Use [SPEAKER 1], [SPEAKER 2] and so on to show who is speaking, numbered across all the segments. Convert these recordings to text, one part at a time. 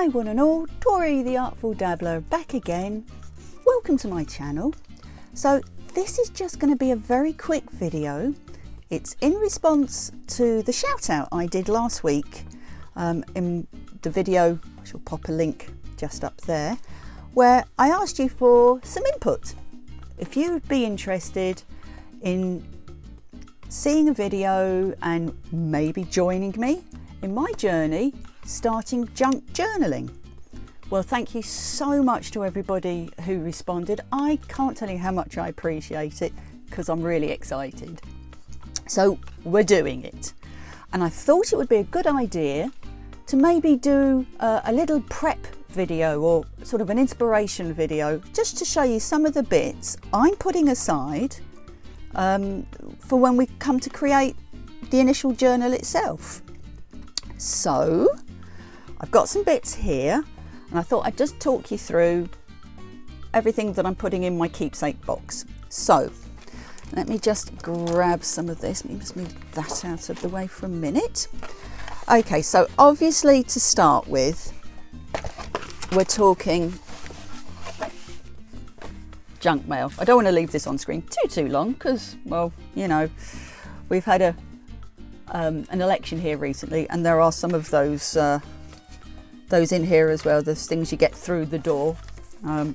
[SPEAKER 1] Hi one and all, Tori the Artful Dabbler back again. Welcome to my channel. So this is just going to be a very quick video. It's in response to the shout out I did last week in the video. I shall pop a link just up there, where I asked you for some input. If you'd be interested in seeing a video and maybe joining me in my journey starting junk journaling. Well, thank you so much to everybody who responded. I can't tell you how much I appreciate it because I'm really excited. So we're doing it. And I thought it would be a good idea to maybe do a little prep video or sort of an inspiration video just to show you some of the bits I'm putting aside for when we come to create the initial journal itself. So I've got some bits here and I thought I'd just talk you through everything that I'm putting in my keepsake box. So let me just grab some of this. Let me just move that out of the way for a minute. Okay, so obviously to start with, we're talking junk mail. I don't want to leave this on screen too long because, well, you know, we've had an election here recently and there are some of those in here as well. There's things you get through the door.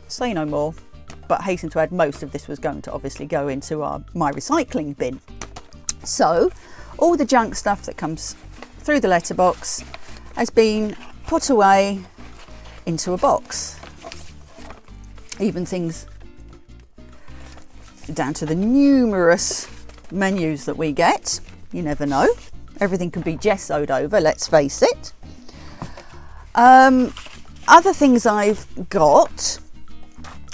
[SPEAKER 1] Say no more, but hasten to add, most of this was going to obviously go into my recycling bin. So all the junk stuff that comes through the letterbox has been put away into a box. Even things down to the numerous menus that we get. You never know. Everything can be gessoed over, let's face it. Other things I've got,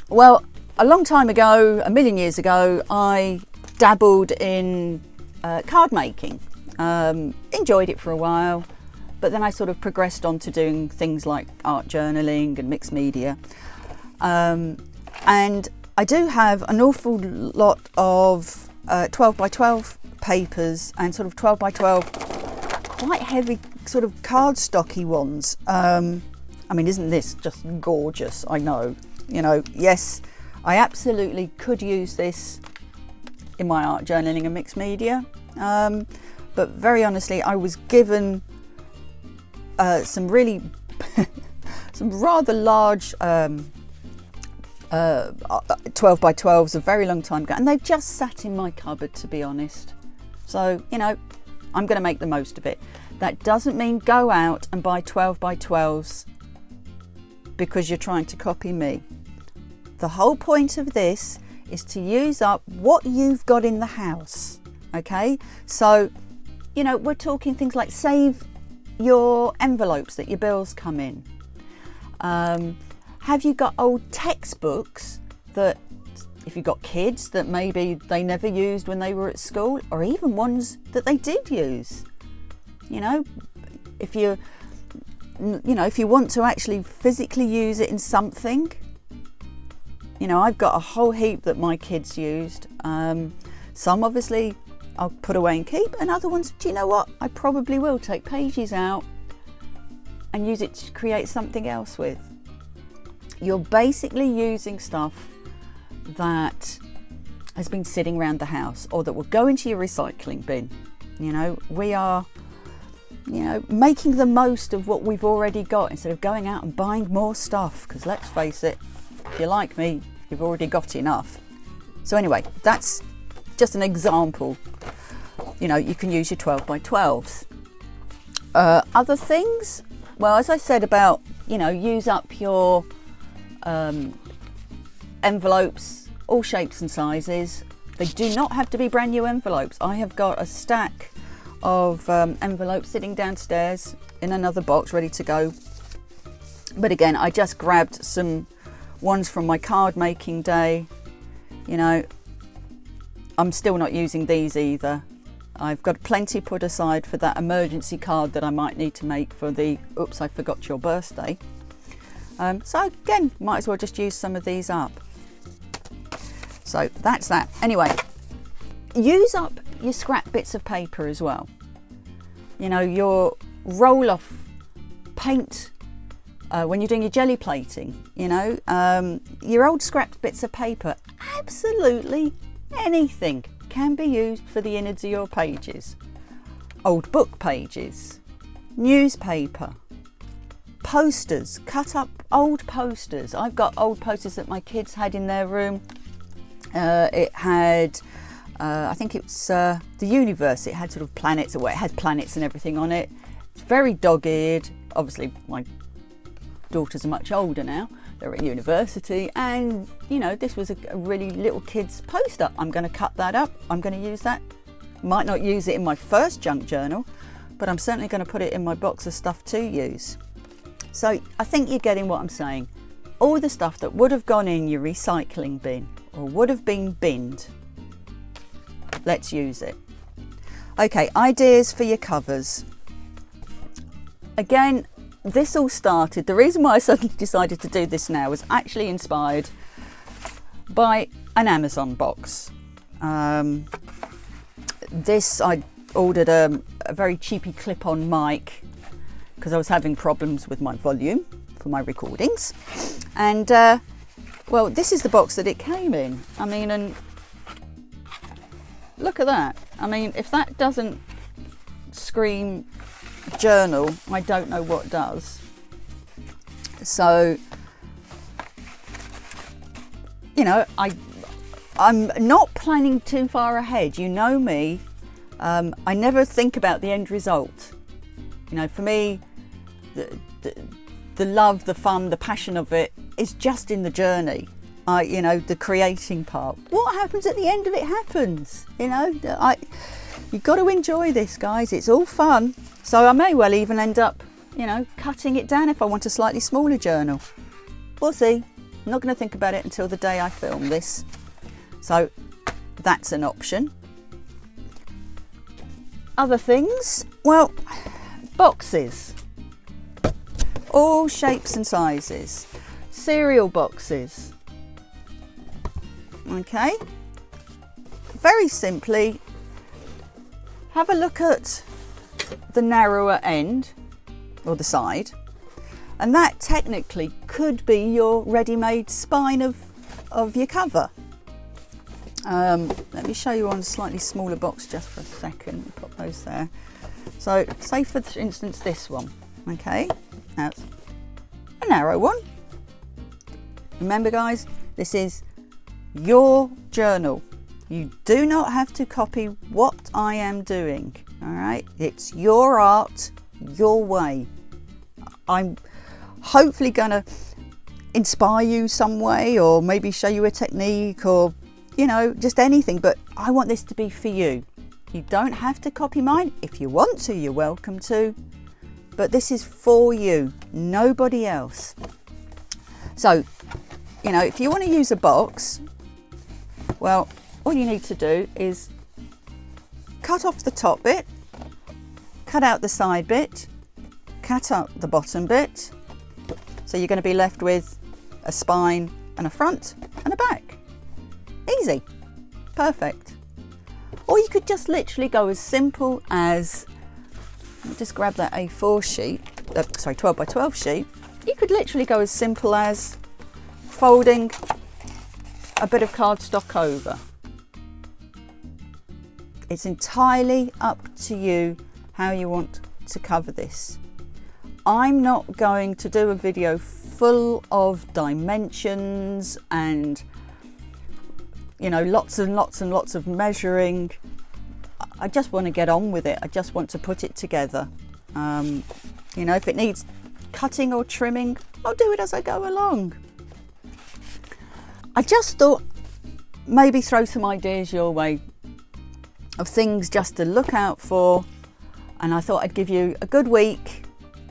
[SPEAKER 1] well, a long time ago, a million years ago, I dabbled in card making. Enjoyed it for a while, but then I sort of progressed on to doing things like art journaling and mixed media. And I do have an awful lot of 12 by 12 papers and sort of 12 by 12 quite heavy sort of cardstocky ones. I mean, isn't this just gorgeous? I know, you know, yes, I absolutely could use this in my art journaling and mixed media. But very honestly, I was given some really, some rather large 12 by 12s a very long time ago, and they've just sat in my cupboard, to be honest. So, you know, I'm going to make the most of it. That doesn't mean go out and buy 12 by 12s because you're trying to copy me. The whole point of this is to use up what you've got in the house. Okay, so, you know, we're talking things like save your envelopes that your bills come in. Have you got old textbooks that, if you've got kids that maybe they never used when they were at school, or even ones that they did use? You know, if you want to actually physically use it in something, you know, I've got a whole heap that my kids used. Some obviously I'll put away and keep, and other ones, do you know what? I probably will take pages out and use it to create something else with. You're basically using stuff that has been sitting around the house or that will go into your recycling bin. You know, we are, you know, making the most of what we've already got instead of going out and buying more stuff, because let's face it, if you're like me, you've already got enough. So anyway, that's just an example. You know, you can use your 12 by 12s. Other things, well, as I said about, you know, use up your envelopes, all shapes and sizes. They do not have to be brand new envelopes. I have got a stack of envelopes sitting downstairs in another box ready to go. But again, I just grabbed some ones from my card making day. You know, I'm still not using these either. I've got plenty put aside for that emergency card that I might need to make for the oops, I forgot your birthday. So again, might as well just use some of these up. So that's that. Anyway, use up your scrap bits of paper as well. You know, your roll off paint when you're doing your jelly plating, you know, your old scrapped bits of paper, absolutely anything can be used for the innards of your pages. Old book pages, newspaper, posters, cut up old posters. I've got old posters that my kids had in their room. It had, I think it's the universe. It had sort of planets, or it had planets and everything on it. It's very dog-eared. Obviously, my daughters are much older now. They're at university, and you know, this was a really little kid's poster. I'm going to cut that up. I'm going to use that. Might not use it in my first junk journal, but I'm certainly going to put it in my box of stuff to use. So I think you're getting what I'm saying. All the stuff that would have gone in your recycling bin or would have been binned, let's use it. Okay, ideas for your covers. Again, this all started, the reason why I suddenly decided to do this now was actually inspired by an Amazon box. This, I ordered a very cheapy clip-on mic because I was having problems with my volume for my recordings. And well, this is the box that it came in. I mean, and look at that. I mean, if that doesn't scream journal, I don't know what does. So, you know, I'm not planning too far ahead. You know me, I never think about the end result. You know, for me, the love, the fun, the passion of it is just in the journey. You know, the creating part. What happens at the end of it happens. You know, you've got to enjoy this, guys. It's all fun. So I may well even end up, you know, cutting it down if I want a slightly smaller journal. We'll see. I'm not going to think about it until the day I film this. So that's an option. Other things, well, boxes. All shapes and sizes. Cereal boxes. Okay. Very simply, have a look at the narrower end, or the side, and that technically could be your ready-made spine of your cover. Let me show you on a slightly smaller box just for a second. Put those there. So say for instance this one, okay, that's a narrow one. Remember guys, this is your journal. You do not have to copy what I am doing, all right? It's your art, your way. I'm hopefully gonna inspire you some way, or maybe show you a technique, or you know, just anything, but I want this to be for you. You don't have to copy mine. If you want to, you're welcome to, but this is for you, nobody else. So, you know, if you want to use a box, well, all you need to do is cut off the top bit, cut out the side bit, cut out the bottom bit. So you're going to be left with a spine and a front and a back. Easy, perfect. Or you could just literally go as simple as, just grab that A4 sheet, sorry, 12 by 12 sheet. You could literally go as simple as folding a bit of cardstock over. It's entirely up to you how you want to cover this. I'm not going to do a video full of dimensions and, you know, lots and lots and lots of measuring. I just want to get on with it. I just want to put it together. You know, if it needs cutting or trimming, I'll do it as I go along. I just thought maybe throw some ideas your way of things just to look out for, and I thought I'd give you a good week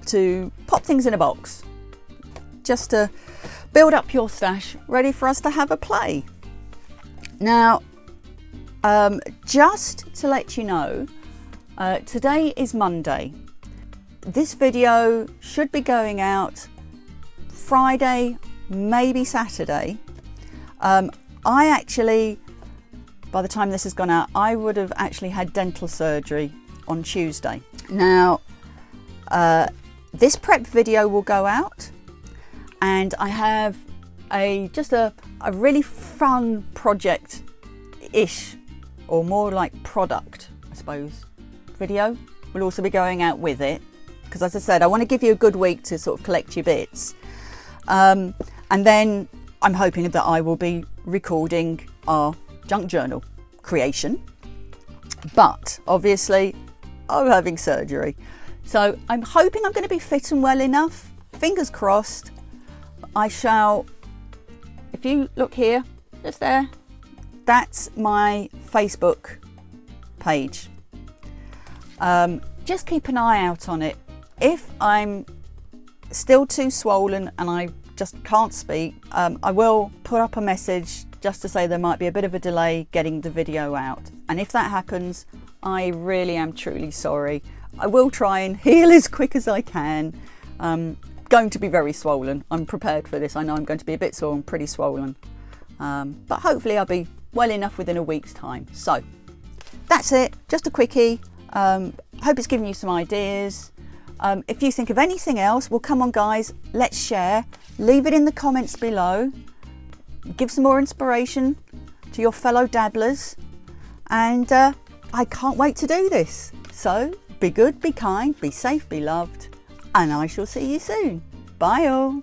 [SPEAKER 1] to pop things in a box, just to build up your stash, ready for us to have a play. Now, just to let you know, today is Monday. This video should be going out Friday, maybe Saturday. I actually, by the time this has gone out, I would have actually had dental surgery on Tuesday. Now, this prep video will go out and I have just a really fun project-ish, or more like product, I suppose, video. Will also be going out with it, because as I said, I want to give you a good week to sort of collect your bits. And then I'm hoping that I will be recording our junk journal creation. But obviously I'm having surgery. So I'm hoping I'm going to be fit and well enough. Fingers crossed. I shall, if you look here, just there, that's my Facebook page. Just keep an eye out on it. If I'm still too swollen and I just can't speak, I will put up a message just to say there might be a bit of a delay getting the video out. And if that happens, I really am truly sorry. I will try and heal as quick as I can. Going to be very swollen. I'm prepared for this. I know I'm going to be a bit sore and pretty swollen. But hopefully I'll be well enough within a week's time. So that's it. Just a quickie. Hope it's given you some ideas. If you think of anything else, well, come on guys, let's share. Leave it in the comments below. Give some more inspiration to your fellow dabblers. And I can't wait to do this. So be good, be kind, be safe, be loved. And I shall see you soon. Bye all.